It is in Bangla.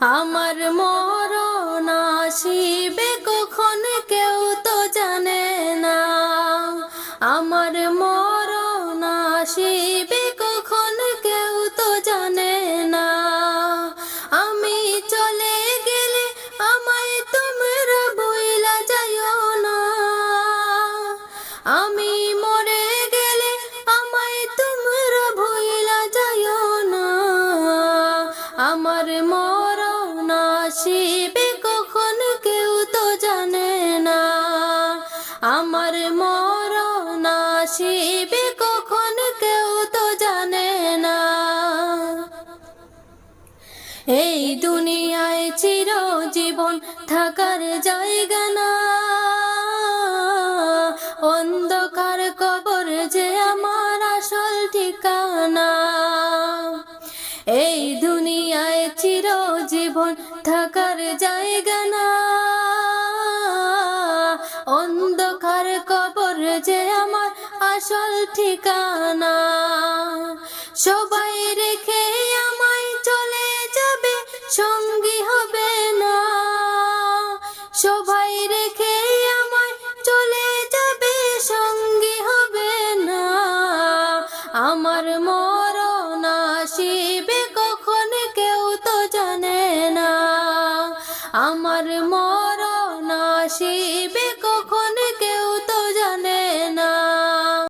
আমার মরণ আসিবে কখন কেউ তো জানে না। আমার মরণ আসিবে কখন কেউ তো জানে না। আমি চলে গেলে আমায় তোমরা ভুইলা যাইও না। আমি মরে গেলে আমায় তোমরা ভুইলা যাইও না। আমার মরণ আসিবে কখন কেউ তো জানে না। আমার মরণ আসিবে কখন কেউ তো জানে না। এই দুনিয়ায় চিরজীবন থাকার জায়গা না। অন্ধকার কবর যে আমার আসল ঠিকানা। এই দুনিয়ায় চিরজীবন থাকার জায়গা না। অন্ধকার কবর যে আমার আসল ঠিকানা। সবাই রেখে আমায় চলে যাবে, সঙ্গী হবে না। সবাই রেখে আমায় চলে যাবে, সঙ্গী হবে না। আমার মরণ আসিবে কখন কেউ তো জানে না। আমার মরণ আসিবে